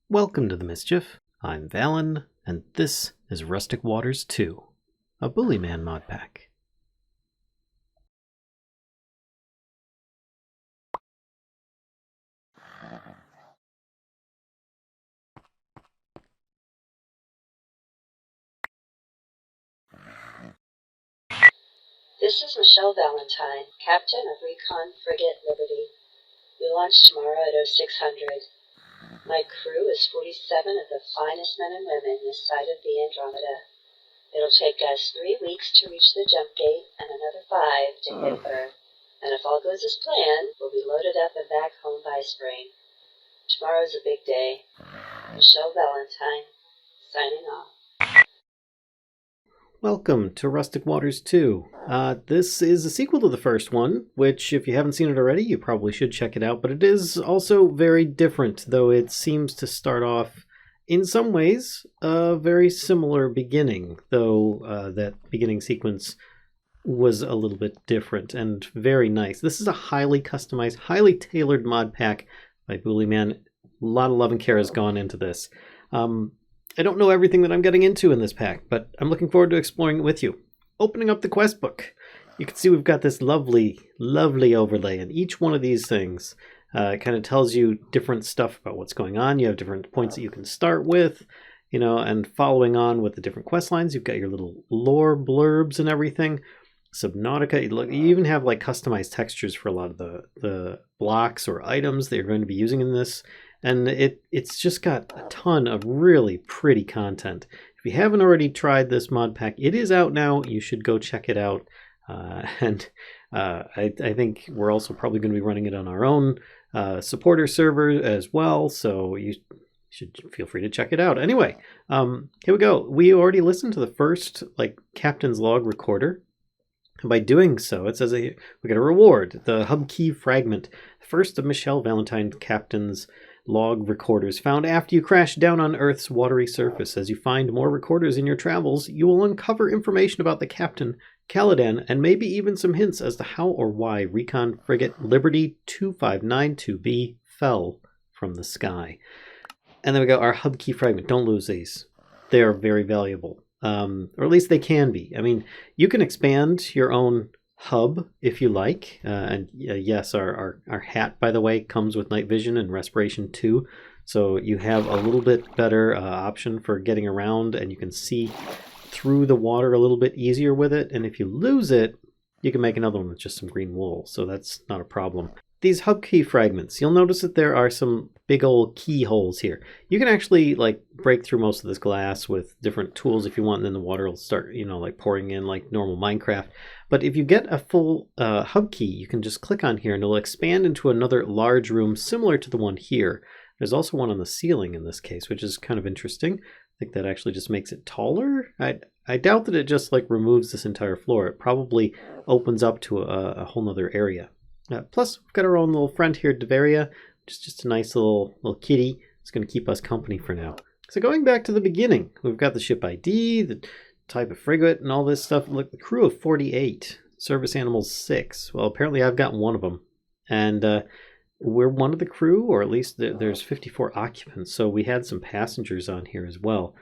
Welcome to the Mischief. I'm Valen, and this is Rustic Waters II, a Boolyman mod pack. This is Michelle Valentine, Captain of Recon Frigate Liberty. We launch tomorrow at 0600. My crew is 47 of the finest men and women this side of the Andromeda. It'll take us 3 weeks to reach the jump gate and another 5 to hit Earth. And if all goes as planned, we'll be loaded up and back home by spring. Tomorrow's a big day. Michelle Valentine, signing off. Welcome to Rustic Waters 2. This is a sequel to the first one, which if you haven't seen it already, you probably should check it out, but it is also very different, though it seems to start off, in some ways, a very similar beginning, though that beginning sequence was a little bit different and very nice. This is a highly customized, highly tailored mod pack by Boolyman. A lot of love and care has gone into this. I don't know everything that I'm getting into in this pack, but I'm looking forward to exploring it with you. Opening up the quest book, you can see we've got this lovely, lovely overlay, and each one of these things kind of tells you different stuff about what's going on. You have different points that you can start with, you know, and following on with the different quest lines, you've got your little lore blurbs and everything. Subnautica, you even have like customized textures for a lot of the blocks or items that you're going to be using in this. And it's just got a ton of really pretty content. If you haven't already tried this mod pack, it is out now. You should go check it out. I think we're also probably going to be running it on our own supporter server as well. So you should feel free to check it out. Anyway, here we go. We already listened to the first captain's log recorder. And by doing so, it says we get a reward, the hub key fragment, first of Michelle Valentine Captain's log recorders found after you crash down on Earth's watery surface. As you find more recorders in your travels, you will uncover information about the captain, Caladan, and maybe even some hints as to how or why Recon Frigate Liberty 2592B fell from the sky. And then we got our hub key fragment. Don't lose these. They are very valuable. Or at least they can be. I mean, you can expand your own hub if you like. Yes, our hat, by the way, comes with night vision and respiration too. So you have a little bit better option for getting around, and you can see through the water a little bit easier with it. And if you lose it, you can make another one with just some green wool. So that's not a problem. These hub key fragments, you'll notice that there are some big old keyholes here. You can actually break through most of this glass with different tools if you want, and then the water will start, pouring in like normal Minecraft. But if you get a full hub key, you can just click on here and it'll expand into another large room similar to the one here. There's also one on the ceiling in this case, which is kind of interesting. I think that actually just makes it taller. I doubt that it just removes this entire floor. It probably opens up to a whole nother area. Plus, we've got our own little friend here, Deveria, which is just a nice little kitty. It's going to keep us company for now. So going back to the beginning, we've got the ship ID, the type of frigate, and all this stuff. Look, the crew of 48, service animals 6. Well, apparently I've got one of them. And we're one of the crew, or at least there's 54 occupants. So we had some passengers on here as well.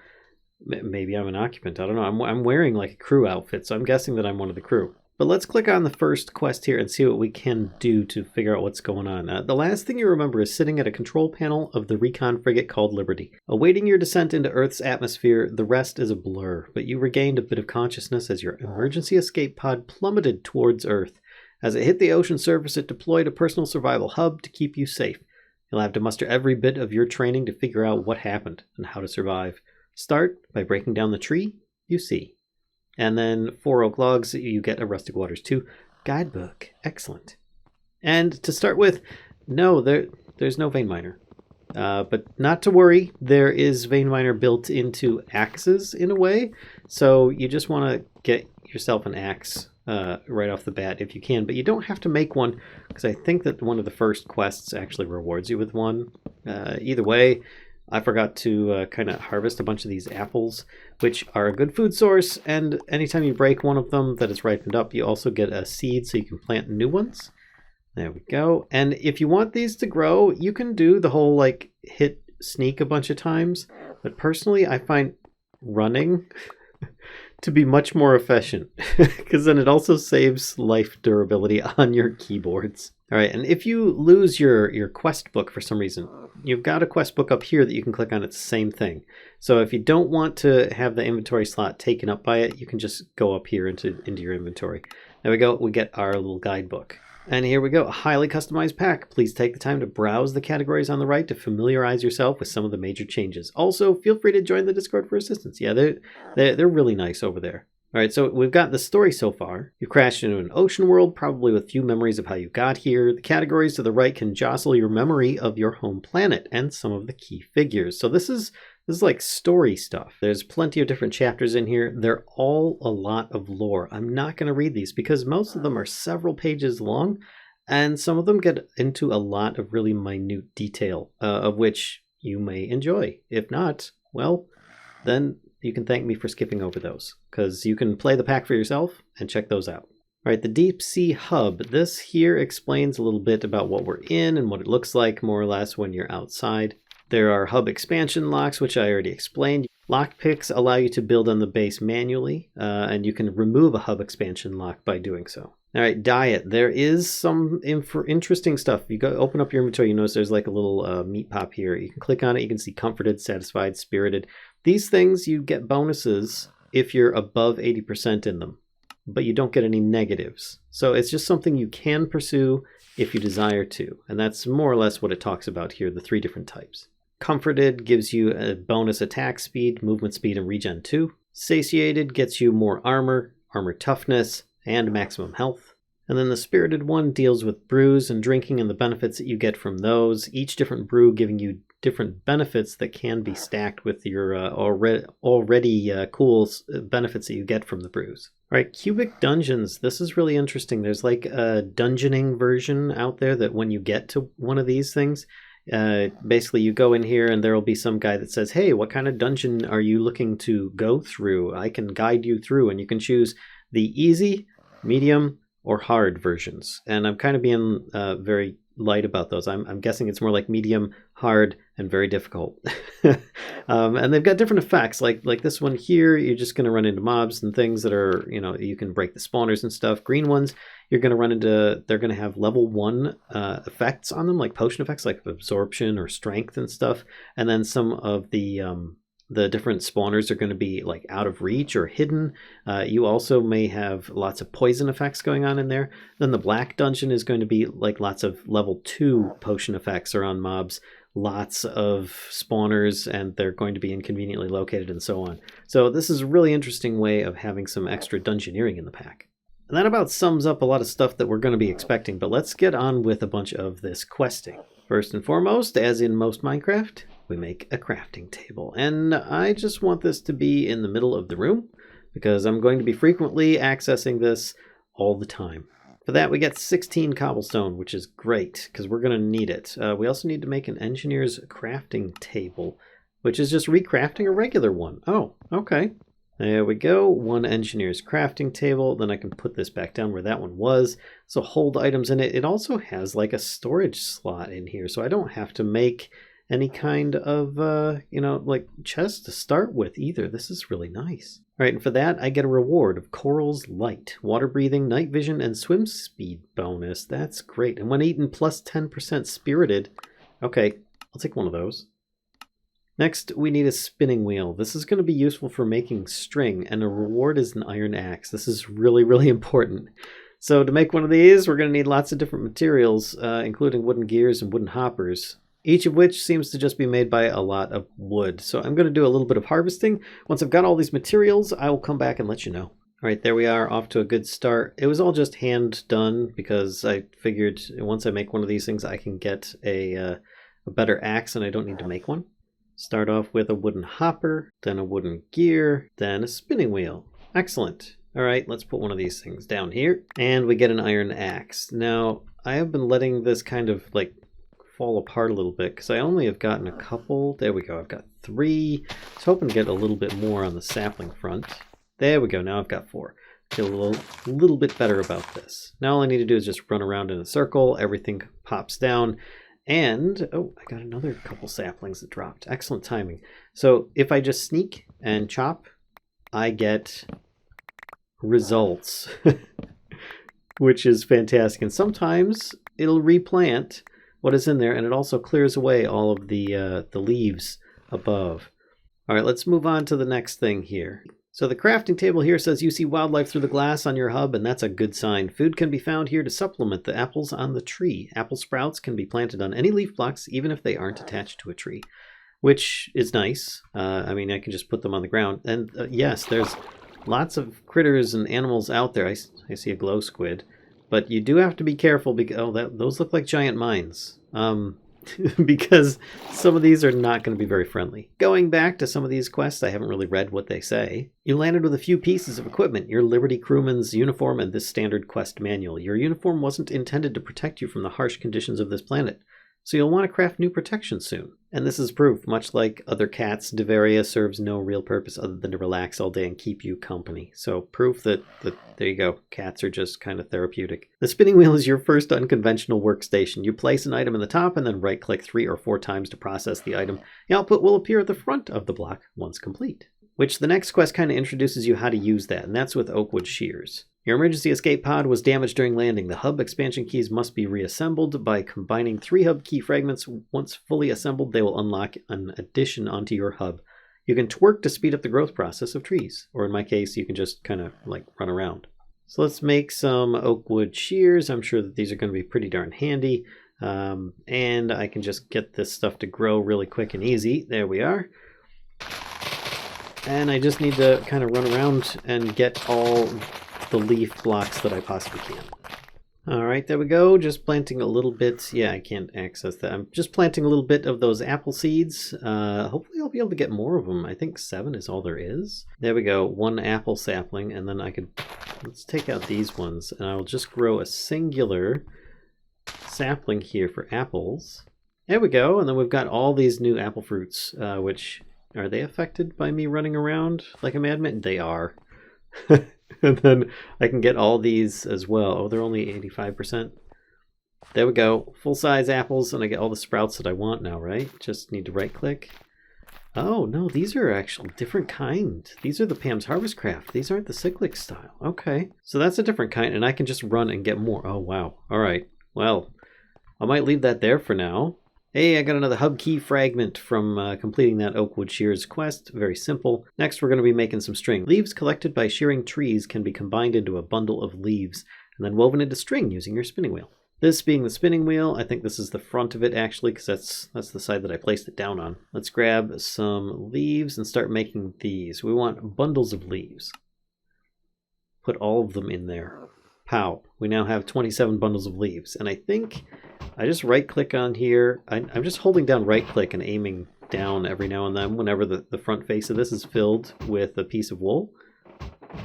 Maybe I'm an occupant. I don't know. I'm wearing a crew outfit, so I'm guessing that I'm one of the crew. But let's click on the first quest here and see what we can do to figure out what's going on. The last thing you remember is sitting at a control panel of the recon frigate called Liberty. Awaiting your descent into Earth's atmosphere, the rest is a blur, but you regained a bit of consciousness as your emergency escape pod plummeted towards Earth. As it hit the ocean surface, it deployed a personal survival hub to keep you safe. You'll have to muster every bit of your training to figure out what happened and how to survive. Start by breaking down the tree you see. And then 4 oak logs, you get a Rustic Waters II guidebook. Excellent. And to start with, no, there's no vein miner. But not to worry, there is vein miner built into axes in a way. So you just want to get yourself an axe right off the bat if you can. But you don't have to make one, because I think that one of the first quests actually rewards you with one. Either way, I forgot to kind of harvest a bunch of these apples, which are a good food source, and anytime you break one of them that is ripened up, you also get a seed so you can plant new ones. There we go. And if you want these to grow, you can do the whole like hit sneak a bunch of times. But personally, I find running to be much more efficient because then it also saves life durability on your keyboards. All right, and if you lose your quest book for some reason, you've got a quest book up here that you can click on. It's the same thing. So if you don't want to have the inventory slot taken up by it, you can just go up here into your inventory. There we go. We get our little guidebook. And here we go, a highly customized pack. Please take the time to browse the categories on the right to familiarize yourself with some of the major changes. Also, feel free to join the Discord for assistance. Yeah, they're really nice over there. All right, so we've got the story so far. You crashed into an ocean world, probably with few memories of how you got here. The categories to the right can jostle your memory of your home planet and some of the key figures. So this is like story stuff. There's plenty of different chapters in here. They're all a lot of lore. I'm not going to read these because most of them are several pages long, and some of them get into a lot of really minute detail, of which you may enjoy. If not, well, then you can thank me for skipping over those, because you can play the pack for yourself and check those out. All right, the Deep Sea Hub. This here explains a little bit about what we're in and what it looks like more or less when you're outside. There are hub expansion locks, which I already explained. Lockpicks allow you to build on the base manually, and you can remove a hub expansion lock by doing so. All right, diet. There is some interesting stuff. You go open up your inventory, you notice there's like a little meat pop here. You can click on it, you can see comforted, satisfied, spirited. These things, you get bonuses if you're above 80% in them, but you don't get any negatives. So it's just something you can pursue if you desire to, and that's more or less what it talks about here, the 3 different types. Comforted gives you a bonus attack speed, movement speed, and regen 2. Satiated gets you more armor, armor toughness, and maximum health. And then the Spirited one deals with brews and drinking and the benefits that you get from those. Each different brew giving you different benefits that can be stacked with your already cool benefits that you get from the brews. All right, cubic dungeons. This is really interesting. There's like a dungeoning version out there that when you get to one of these things, basically you go in here and there will be some guy that says, hey, what kind of dungeon are you looking to go through? I can guide you through, and you can choose the easy, medium, or hard versions. And I'm kind of being very light about those. I'm guessing it's more like medium, hard, and very difficult. And they've got different effects. Like this one here, you're just going to run into mobs and things that are, you can break the spawners and stuff. Green ones, you're going to run into, they're going to have level 1 effects on them, like potion effects, like absorption or strength and stuff. And then some of the different spawners are going to be like out of reach or hidden. You also may have lots of poison effects going on in there. Then the black dungeon is going to be like lots of level 2 potion effects around mobs, lots of spawners, and they're going to be inconveniently located and so on. So this is a really interesting way of having some extra dungeoneering in the pack. And that about sums up a lot of stuff that we're going to be expecting, but let's get on with a bunch of this questing. First and foremost, as in most Minecraft, we make a crafting table. And I just want this to be in the middle of the room because I'm going to be frequently accessing this all the time. For that, we get 16 cobblestone, which is great because we're going to need it. We also need to make an engineer's crafting table, which is just recrafting a regular one. Oh, okay. There we go. 1 engineer's crafting table. Then I can put this back down where that one was. So hold items in it. It also has like a storage slot in here, so I don't have to make any kind of, like chest to start with either. This is really nice. All right, and for that, I get a reward of Coral's Light, water breathing, night vision, and swim speed bonus. That's great. And when eaten, plus 10% spirited. Okay, I'll take one of those. Next, we need a spinning wheel. This is going to be useful for making string, and a reward is an iron axe. This is really, really important. So to make one of these, we're going to need lots of different materials, including wooden gears and wooden hoppers, each of which seems to just be made by a lot of wood. So I'm going to do a little bit of harvesting. Once I've got all these materials, I will come back and let you know. All right, there we are, off to a good start. It was all just hand done because I figured once I make one of these things, I can get a better axe and I don't need to make one. Start off with a wooden hopper, then a wooden gear, then a spinning wheel. Excellent. All right, let's put one of these things down here. And we get an iron axe. Now, I have been letting this kind of like fall apart a little bit because I only have gotten a couple. There we go, I've got 3. I was hoping to get a little bit more on the sapling front. There we go, now I've got 4. feel a little bit better about this. Now all I need to do is just run around in a circle. Everything pops down. And, oh, I got another couple saplings that dropped. Excellent timing. So if I just sneak and chop, I get results, which is fantastic. And sometimes it'll replant what is in there, and it also clears away all of the leaves above. All right, let's move on to the next thing here. So the crafting table here says you see wildlife through the glass on your hub, and that's a good sign. Food can be found here to supplement the apples on the tree. Apple sprouts can be planted on any leaf blocks, even if they aren't attached to a tree, which is nice. I mean, I can just put them on the ground. And yes, there's lots of critters and animals out there. I see a glow squid, but you do have to be careful because those look like giant mines. Because some of these are not going to be very friendly. Going back to some of these quests, I haven't really read what they say. You landed with a few pieces of equipment, your Liberty Crewman's uniform and this standard quest manual. Your uniform wasn't intended to protect you from the harsh conditions of this planet, so you'll want to craft new protection soon. And this is proof, much like other cats, Deveria serves no real purpose other than to relax all day and keep you company. So proof that there you go, cats are just kind of therapeutic. The spinning wheel is your first unconventional workstation. You place an item in the top and then right-click 3 or 4 times to process the item. The output will appear at the front of the block once complete. Which the next quest kind of introduces you how to use that, and that's with Oakwood Shears. Your emergency escape pod was damaged during landing. The hub expansion keys must be reassembled by combining 3 hub key fragments. Once fully assembled, they will unlock an addition onto your hub. You can twerk to speed up the growth process of trees, or in my case, you can just kind of like run around. So let's make some Oakwood Shears. I'm sure that these are going to be pretty darn handy, and I can just get this stuff to grow really quick and easy. There we are. And I just need to kind of run around and get all the leaf blocks that I possibly can. All right, there we go. Just planting a little bit. Yeah, I can't access that. I'm just planting a little bit of those apple seeds. Hopefully I'll be able to get more of them. I think 7 is all there is. There we go. 1 apple sapling, and then I could, let's take out these ones, and I'll just grow a singular sapling here for apples. There we go. And then we've got all these new apple fruits, which, are they affected by me running around like a madman? They are. And then I can get all these as well. Oh, they're only 85%. There we go. Full-size apples, and I get all the sprouts that I want now, right? Just need to right-click. Oh, no, these are actually different kind. These are the Pam's Harvest Craft. These aren't the cyclic style. Okay. So that's a different kind, and I can just run and get more. Oh, wow. All right. Well, I might leave that there for now. Hey, I got another hub key fragment from completing that Oakwood Shears quest. Very simple. Next, we're going to be making some string. Leaves collected by shearing trees can be combined into a bundle of leaves and then woven into string using your spinning wheel. This being the spinning wheel, I think this is the front of it actually, because that's the side that I placed it down on. Let's grab some leaves and start making these. We want bundles of leaves. Put all of them in there. Pow. We now have 27 bundles of leaves, and I think I just right-click on here. I'm just holding down right-click and aiming down every now and then whenever the front face of this is filled with a piece of wool.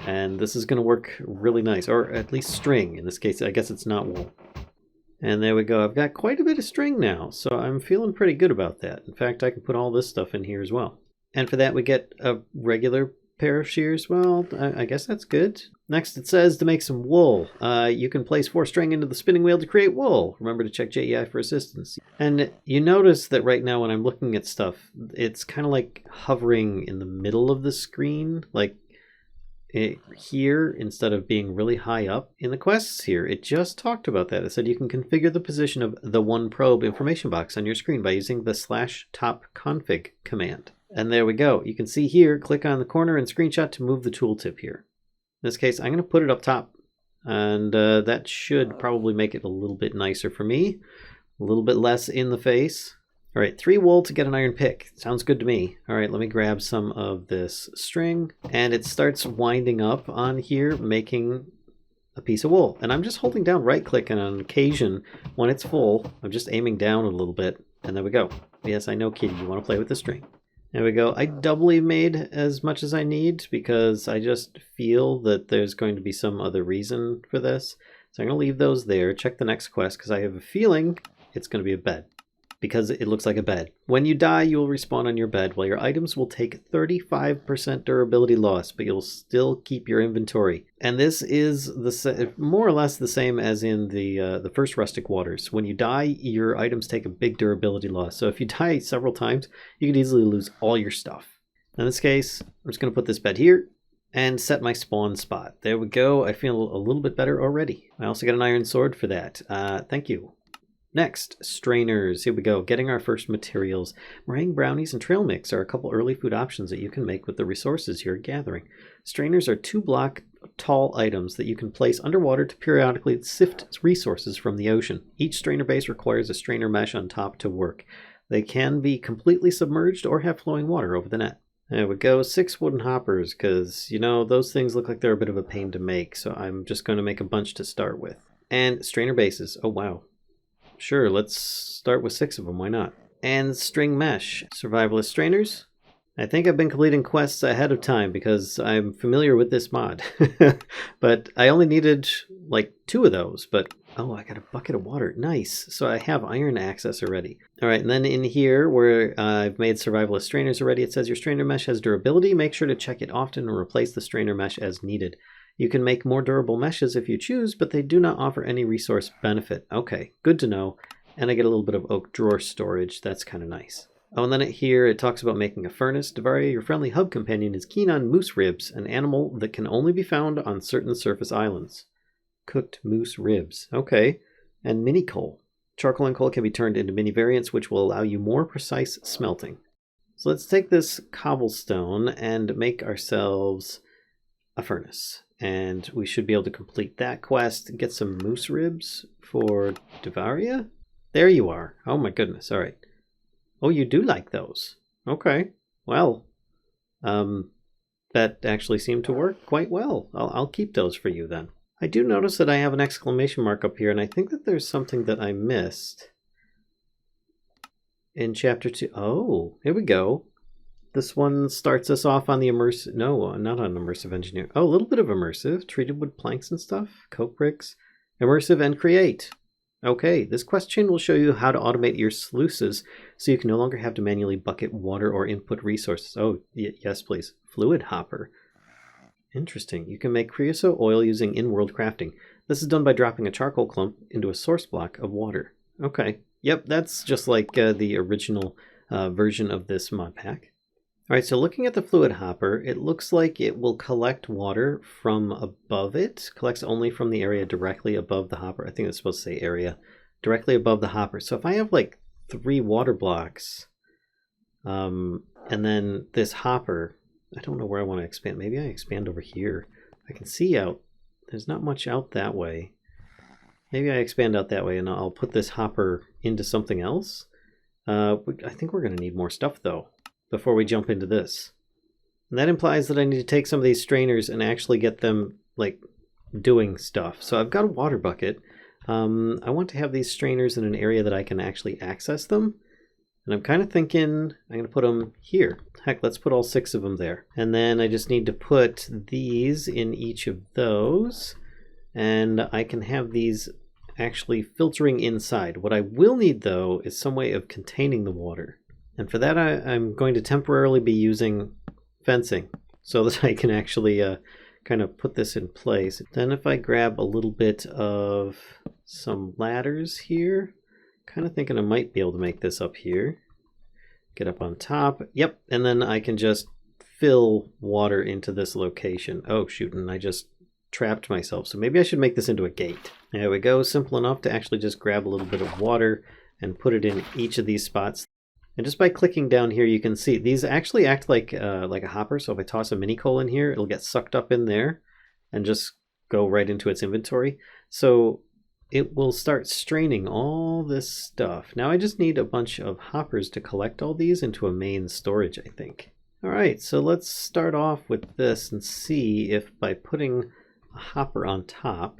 And this is going to work really nice, or at least string. In this case, I guess it's not wool. And there we go. I've got quite a bit of string now, so I'm feeling pretty good about that. In fact, I can put all this stuff in here as well. And for that, we get a regular pair of shears. Well, I guess that's good. Next, it says to make some wool. You can place 4 string into the spinning wheel to create wool. Remember to check JEI for assistance. And you notice that right now when I'm looking at stuff, it's kind of like hovering in the middle of the screen, like here instead of being really high up. In the quests here, it just talked about that. It said you can configure the position of the one probe information box on your screen by using the /top-config command. And there we go. You can see here, click on the corner and screenshot to move the tooltip here. In this case, I'm going to put it up top, and that should probably make it a little bit nicer for me. A little bit less in the face. All right, 3 wool to get an iron pick. Sounds good to me. All right, let me grab some of this string, and it starts winding up on here, making a piece of wool. And I'm just holding down right-click, and on occasion, when it's full, I'm just aiming down a little bit, and there we go. Yes, I know, Kitty, you want to play with the string. There we go. I doubly made as much as I need because I just feel that there's going to be some other reason for this. So I'm going to leave those there. Check the next quest because I have a feeling it's going to be a bed. because it looks like a bed. When you die, you will respawn on your bed, while your items will take 35% durability loss, but you'll still keep your inventory. And this is more or less the same as in the first Rustic Waters. When you die, your items take a big durability loss. So if you die several times, you could easily lose all your stuff. In this case, I'm just going to put this bed here and set my spawn spot. There we go. I feel a little bit better already. I also got an iron sword for that. Thank you. Next, strainers. Here we go. Getting our first materials. Meringue brownies and trail mix are a couple early food options that you can make with the resources you're gathering. Strainers are 2-block tall items that you can place underwater to periodically sift resources from the ocean. Each strainer base requires a strainer mesh on top to work. They can be completely submerged or have flowing water over the net. There we go. 6 wooden hoppers, because, you know, those things look like they're a bit of a pain to make, so I'm just going to make a bunch to start with. And strainer bases. Oh, wow. Sure, let's start with 6 of them, why not? And string mesh. Survivalist strainers. I think I've been completing quests ahead of time because I'm familiar with this mod. But I only needed like 2 of those, but oh, I got a bucket of water. Nice. So I have iron access already. All right, and then in here where I've made survivalist strainers already, it says your strainer mesh has durability. Make sure to check it often and replace the strainer mesh as needed. You can make more durable meshes if you choose, but they do not offer any resource benefit. Okay, good to know. And I get a little bit of oak drawer storage. That's kind of nice. Oh, and then here it talks about making a furnace. Devaria, your friendly hub companion, is keen on moose ribs, an animal that can only be found on certain surface islands. Cooked moose ribs. Okay. And mini coal. Charcoal and coal can be turned into mini variants, which will allow you more precise smelting. So let's take this cobblestone and make ourselves a furnace. And we should be able to complete that quest and get some moose ribs for Devaria. There you are. Oh my goodness. All right. Oh, you do like those. Okay. Well, that actually seemed to work quite well. I'll keep those for you then. I do notice that I have an exclamation mark up here, and I think that there's something that I missed in chapter 2. Oh, here we go. This one starts us off on the immersive... No, not on immersive engineer. Oh, a little bit of immersive. Treated wood planks and stuff. Coke bricks. Immersive and create. Okay, this question will show you how to automate your sluices so you can no longer have to manually bucket water or input resources. Oh, yes, please. Fluid hopper. Interesting. You can make creosote oil using in-world crafting. This is done by dropping a charcoal clump into a source block of water. Okay. Yep, that's just like the original version of this mod pack. All right, so looking at the fluid hopper, it looks like it will collect water from above it. Collects only from the area directly above the hopper. I think it's supposed to say area. Directly above the hopper. So if I have like 3 water blocks, and then this hopper, I don't know where I want to expand. Maybe I expand over here. I can see out. There's not much out that way. Maybe I expand out that way and I'll put this hopper into something else. I think we're going to need more stuff though before we jump into this. And that implies that I need to take some of these strainers and actually get them like doing stuff. So I've got a water bucket. I want to have these strainers in an area that I can actually access them. And I'm kind of thinking I'm going to put them here. Heck, let's put all 6 of them there. And then I just need to put these in each of those. And I can have these actually filtering inside. What I will need though is some way of containing the water. And for that I'm going to temporarily be using fencing so that I can actually kind of put this in place. Then if I grab a little bit of some ladders here, kind of thinking I might be able to make this up here. Get up on top. Yep, and then I can just fill water into this location. Oh shoot, and I just trapped myself. So maybe I should make this into a gate. There we go, simple enough to actually just grab a little bit of water and put it in each of these spots. And just by clicking down here, you can see these actually act like a hopper. So if I toss a mini coal in here, it'll get sucked up in there and just go right into its inventory. So it will start straining all this stuff. Now I just need a bunch of hoppers to collect all these into a main storage, I think. All right, so let's start off with this and see if by putting a hopper on top,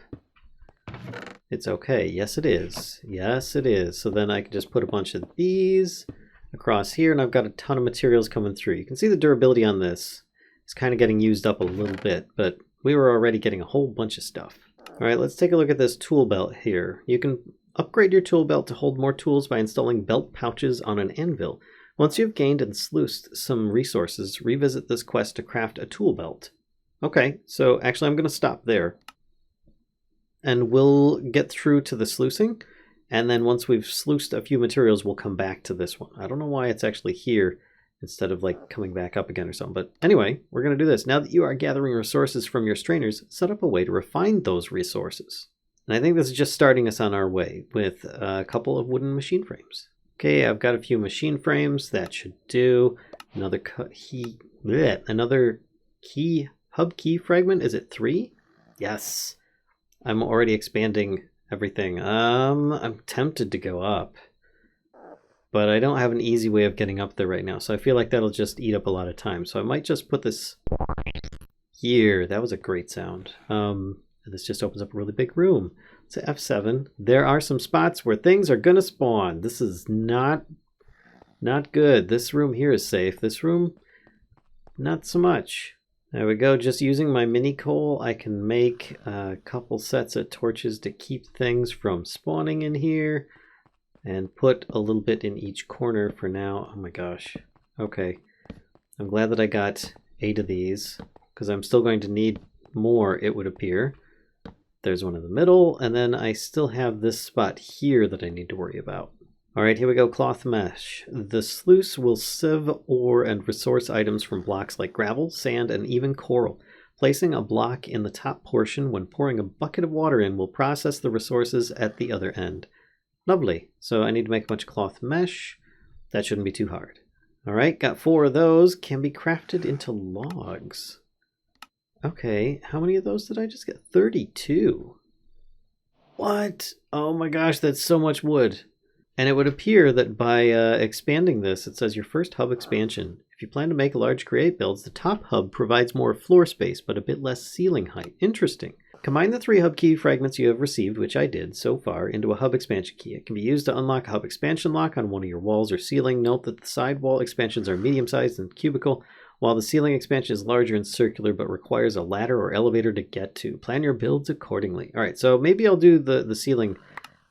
it's okay. Yes, it is. Yes, it is. So then I can just put a bunch of these across here, and I've got a ton of materials coming through. You can see the durability on this is kind of getting used up a little bit, but we were already getting a whole bunch of stuff. All right, let's take a look at this tool belt here. You can Upgrade your tool belt to hold more tools by installing belt pouches on an anvil. Once you've gained and sluiced some resources, revisit this quest to craft a tool belt. Okay, so actually I'm going to stop there. And we'll get through to the sluicing, and then once we've sluiced a few materials, we'll come back to this one. I don't know why it's actually here instead of like coming back up again or something. But anyway, we're going to do this. Now that you are gathering resources from your strainers, set up a way to refine those resources. And I think this is just starting us on our way with a couple of wooden machine frames. Okay, I've got a few machine frames. That should do. Another hub key fragment. Is it 3? Yes. I'm already expanding everything. I'm tempted to go up, but I don't have an easy way of getting up there right now. So I feel like that'll just eat up a lot of time. So I might just put this here. That was a great sound. This just opens up a really big room. It's an F7. There are some spots where things are gonna spawn. This is not good. This room here is safe. This room, not so much. There we go. Just using my mini coal, I can make a couple sets of torches to keep things from spawning in here, and put a little bit in each corner for now. Oh my gosh. Okay. I'm glad that I got 8 of these, because I'm still going to need more, it would appear. There's one in the middle, and then I still have this spot here that I need to worry about. Alright, here we go, cloth mesh. The sluice will sieve ore and resource items from blocks like gravel, sand, and even coral. Placing a block in the top portion when pouring a bucket of water in will process the resources at the other end. Lovely. So I need to make a bunch of cloth mesh. That shouldn't be too hard. Alright, got 4 of those. Can be crafted into logs. Okay, how many of those did I just get? 32. What? Oh my gosh, that's so much wood. And it would appear that by expanding this, it says your first hub expansion. If you plan to make large create builds, the top hub provides more floor space, but a bit less ceiling height. Interesting. Combine the 3 hub key fragments you have received, which I did so far, into a hub expansion key. It can be used to unlock a hub expansion lock on one of your walls or ceiling. Note that the side wall expansions are medium-sized and cubical, while the ceiling expansion is larger and circular, but requires a ladder or elevator to get to. Plan your builds accordingly. All right, so maybe I'll do the ceiling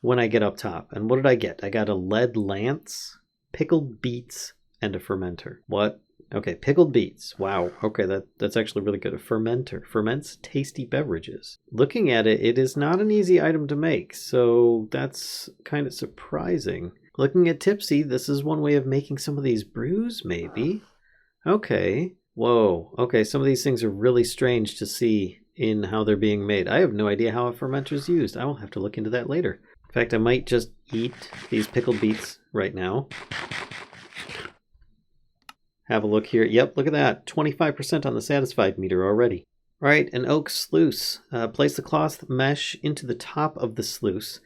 when I get up top. And what did I get? I got a lead lance, pickled beets, and a fermenter. What? Okay, pickled beets. Wow. Okay, that's actually really good. A fermenter. Ferments tasty beverages. Looking at it, it is not an easy item to make, so that's kind of surprising. Looking at Tipsy, this is one way of making some of these brews, maybe. Okay. Whoa. Okay, some of these things are really strange to see in how they're being made. I have no idea how a fermenter is used. I will have to look into that later. In fact, I might just eat these pickled beets right now. Have a look here. Yep, look at that. 25% on the satisfied meter already. All right, an oak sluice. Place the cloth mesh into the top of the sluice.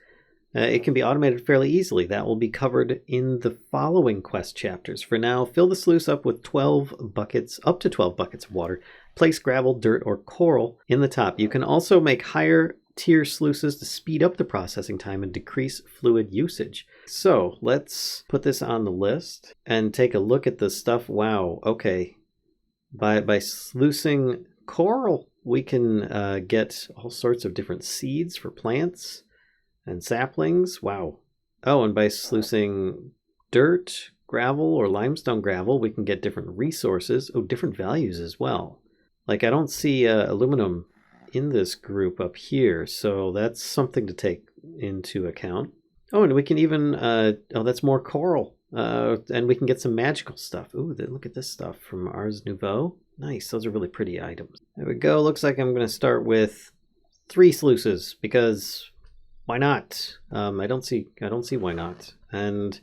It can be automated fairly easily. That will be covered in the following quest chapters. For now, fill the sluice up with up to 12 buckets of water. Place gravel, dirt, or coral in the top. You can also make higher tier sluices to speed up the processing time and decrease fluid usage. So let's put this on the list and take a look at the stuff. Wow, okay. By sluicing coral, we can get all sorts of different seeds for plants and saplings. Wow. Oh, and by sluicing dirt, gravel, or limestone gravel, we can get different resources. Oh, different values as well. Like, I don't see aluminum in this group up here, so that's something to take into account. Oh, and we can even, oh, that's more coral. And we can get some magical stuff. Ooh, look at this stuff from Ars Nouveau. Nice, those are really pretty items. There we go. Looks like I'm going to start with 3 sluices, because why not? I don't see why not. And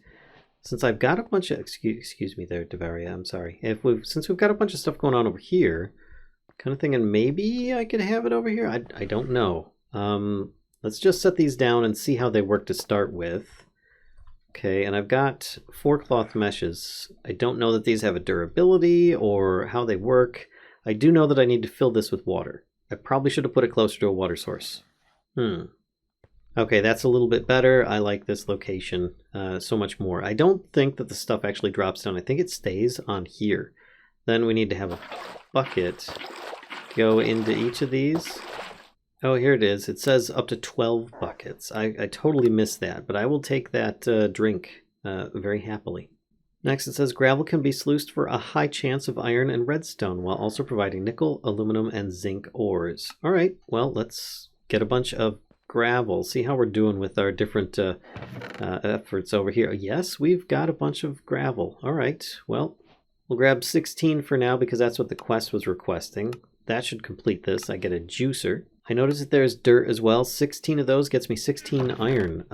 since I've got a bunch of, excuse me there, Devaria, I'm sorry. Since we've got a bunch of stuff going on over here, kind of thinking maybe I could have it over here. I don't know. Let's just set these down and see how they work to start with. Okay, and I've got 4 cloth meshes. I don't know that these have a durability or how they work. I do know that I need to fill this with water. I probably should have put it closer to a water source. Okay, that's a little bit better. I like this location so much more. I don't think that the stuff actually drops down. I think it stays on here. Then we need to have a bucket go into each of these. Oh, here it is. It says up to 12 buckets. I totally missed that, but I will take that drink very happily. Next, it says gravel can be sluiced for a high chance of iron and redstone while also providing nickel, aluminum, and zinc ores. All right, well, let's get a bunch of gravel. See how we're doing with our different efforts over here. Yes, we've got a bunch of gravel. All right, well, we'll grab 16 for now because that's what the quest was requesting. That should complete this. I get a juicer. I notice that there's dirt as well. 16 of those gets me 16 iron.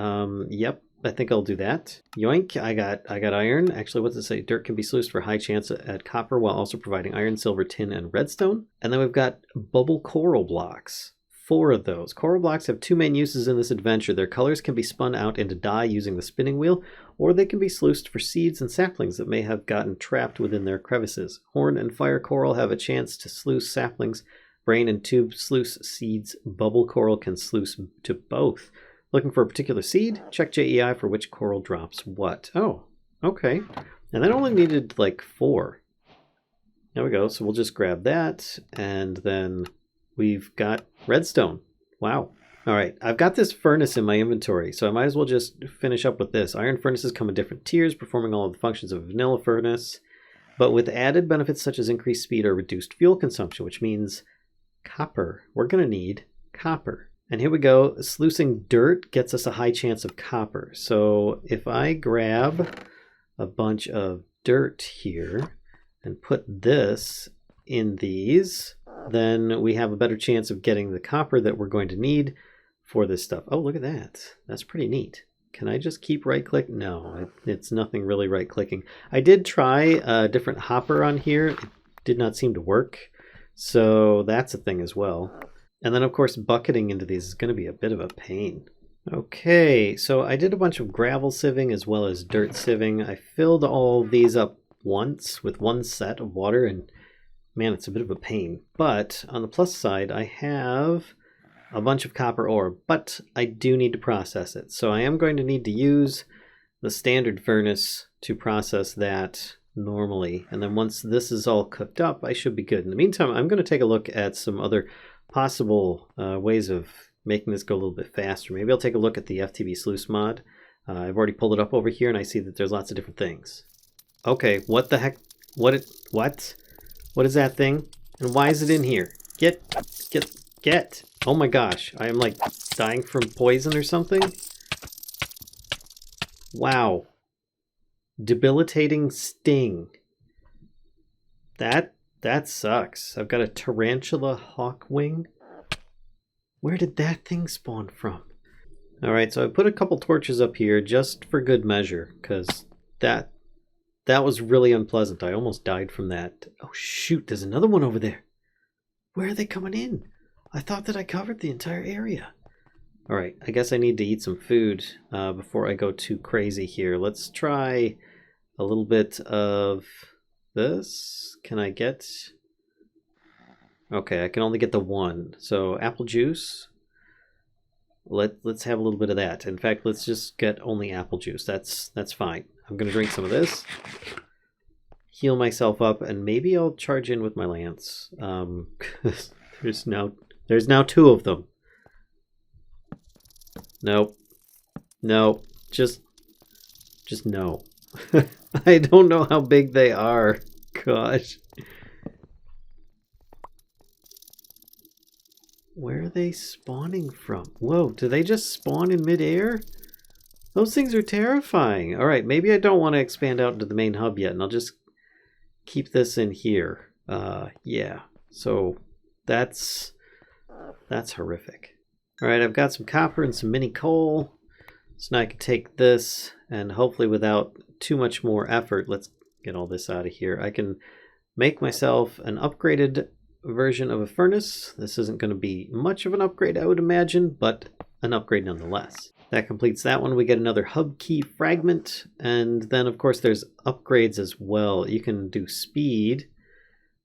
Yep. I think I'll do that. Yoink, I got iron. Actually, what's it say? Dirt can be sluiced for high chance at copper while also providing iron, silver, tin, and redstone. And then we've got bubble coral blocks. 4 of those. Coral blocks have 2 main uses in this adventure. Their colors can be spun out into dye using the spinning wheel, or they can be sluiced for seeds and saplings that may have gotten trapped within their crevices. Horn and fire coral have a chance to sluice saplings. Brain and tube sluice seeds. Bubble coral can sluice to both. Looking for a particular seed? Check JEI for which coral drops what. Oh, okay. And that only needed like 4. There we go. So we'll just grab that. And then we've got redstone. Wow. All right. I've got this furnace in my inventory, so I might as well just finish up with this. Iron furnaces come in different tiers, performing all of the functions of a vanilla furnace, but with added benefits such as increased speed or reduced fuel consumption, which means copper. We're going to need copper. And here we go. Sluicing dirt gets us a high chance of copper. So if I grab a bunch of dirt here and put this in these, then we have a better chance of getting the copper that we're going to need for this stuff. Oh, look at that. That's pretty neat. Can I just keep right-click? No, it's nothing really right-clicking. I did try a different hopper on here. It did not seem to work. So that's a thing as well. And then, of course, bucketing into these is going to be a bit of a pain. Okay, so I did a bunch of gravel sieving as well as dirt sieving. I filled all these up once with one set of water, and man, it's a bit of a pain. But on the plus side, I have a bunch of copper ore, but I do need to process it. So I am going to need to use the standard furnace to process that normally. And then once this is all cooked up, I should be good. In the meantime, I'm going to take a look at some other possible ways of making this go a little bit faster. Maybe I'll take a look at the FTB Sluice mod. I've already pulled it up over here and I see that there's lots of different things. Okay, what the heck? What is that thing? And why is it in here? Get! Oh my gosh, I am like dying from poison or something? Wow. Debilitating sting. That sucks. I've got a tarantula hawkwing. Where did that thing spawn from? Alright, so I put a couple torches up here just for good measure, because that was really unpleasant. I almost died from that. Oh shoot, there's another one over there. Where are they coming in? I thought that I covered the entire area. Alright, I guess I need to eat some food before I go too crazy here. Let's try a little bit of this. Can I get... Okay, I can only get the one. So apple juice. Let's have a little bit of that. In fact, let's just get only apple juice. That's fine. I'm gonna drink some of this, heal myself up, and maybe I'll charge in with my lance. There's now 2 of them. Nope. No. Just no. I don't know how big they are. Gosh. Where are they spawning from? Whoa, do they just spawn in midair? Those things are terrifying. Alright, maybe I don't want to expand out into the main hub yet, and I'll just keep this in here. Yeah. So that's horrific. Alright, I've got some copper and some mini coal. So now I can take this, and hopefully without too much more effort, let's get all this out of here. I can make myself an upgraded version of a furnace. This isn't going to be much of an upgrade, I would imagine, but an upgrade nonetheless. That completes that one. We get another hub key fragment, and then of course there's upgrades as well. You can do speed.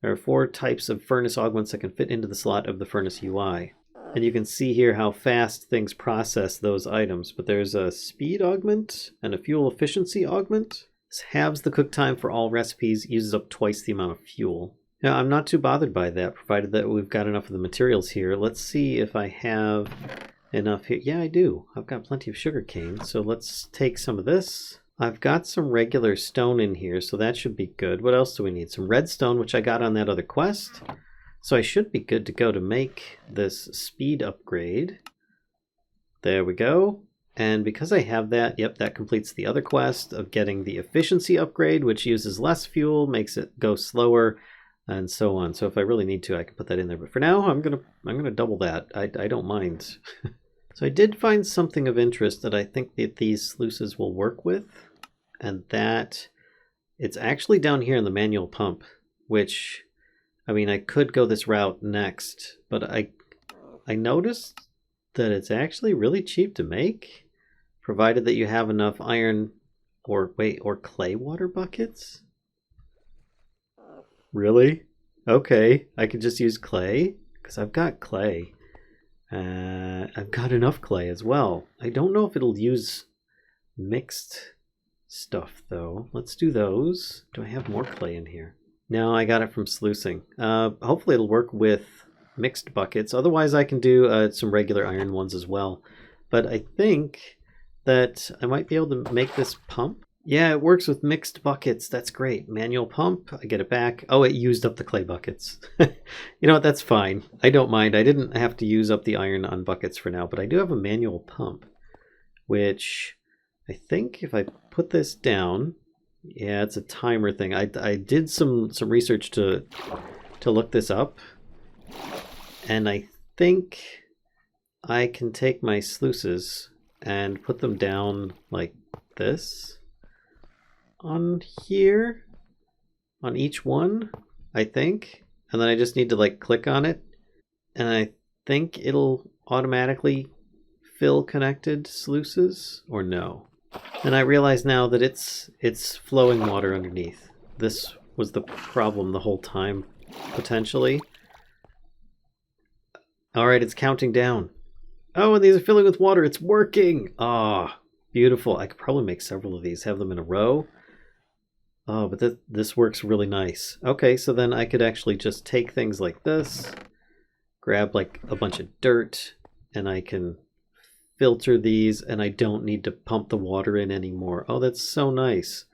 There are 4 types of furnace augments that can fit into the slot of the furnace UI. And you can see here how fast things process those items. But there's a speed augment and a fuel efficiency augment. This halves the cook time for all recipes, uses up twice the amount of fuel. Now, I'm not too bothered by that, provided that we've got enough of the materials here. Let's see if I have enough here. Yeah, I do. I've got plenty of sugar cane, so let's take some of this. I've got some regular stone in here, so that should be good. What else do we need? Some redstone, which I got on that other quest. So I should be good to go to make this speed upgrade. There we go. And because I have that, yep, that completes the other quest of getting the efficiency upgrade, which uses less fuel, makes it go slower, and so on. So if I really need to, I can put that in there. But for now, I'm gonna double that. I don't mind. So I did find something of interest that I think that these sluices will work with, and that it's actually down here in the manual pump, which, I mean, I could go this route next, but I noticed that it's actually really cheap to make, provided that you have enough iron or clay water buckets. Really? Okay, I could just use clay because I've got clay. I've got enough clay as well. I don't know if it'll use mixed stuff though. Let's do those. Do I have more clay in here? No, I got it from sluicing. Hopefully it'll work with mixed buckets. Otherwise I can do some regular iron ones as well. But I think that I might be able to make this pump. Yeah, it works with mixed buckets. That's great. Manual pump. I get it back. Oh, it used up the clay buckets. You know what? That's fine. I don't mind. I didn't have to use up the iron on buckets for now, but I do have a manual pump, which I think if I put this down, yeah, it's a timer thing. I did some research to look this up, and I think I can take my sluices and put them down like this on here, on each one, I think. And then I just need to like click on it, and I think it'll automatically fill connected sluices, or no. And I realize now that it's flowing water underneath. This was the problem the whole time, potentially. Alright, it's counting down. Oh, and these are filling with water. It's working! Ah, beautiful. I could probably make several of these, have them in a row. Oh, but this works really nice. Okay, so then I could actually just take things like this, grab like a bunch of dirt, and I can filter these, and I don't need to pump the water in anymore. Oh, that's so nice.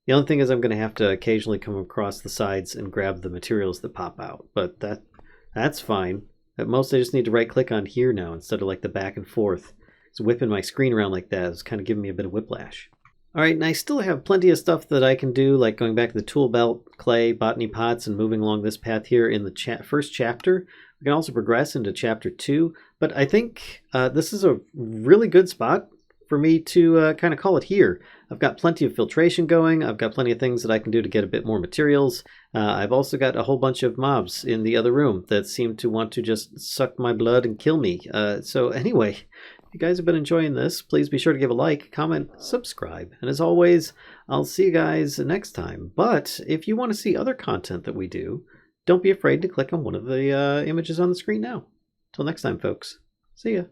The only thing is I'm going to have to occasionally come across the sides and grab the materials that pop out, but that's fine. At most I just need to right click on here now instead of like the back and forth. It's whipping my screen around like that. It's kind of giving me a bit of whiplash. Alright, and I still have plenty of stuff that I can do, like going back to the tool belt, clay, botany pots, and moving along this path here in the first chapter. We can also progress into chapter 2, but I think this is a really good spot for me to kind of call it here. I've got plenty of filtration going. I've got plenty of things that I can do to get a bit more materials. I've also got a whole bunch of mobs in the other room that seem to want to just suck my blood and kill me. So anyway, if you guys have been enjoying this, please be sure to give a like, comment, subscribe. And as always, I'll see you guys next time. But if you want to see other content that we do, don't be afraid to click on one of the images on the screen now. Till next time, folks. See ya.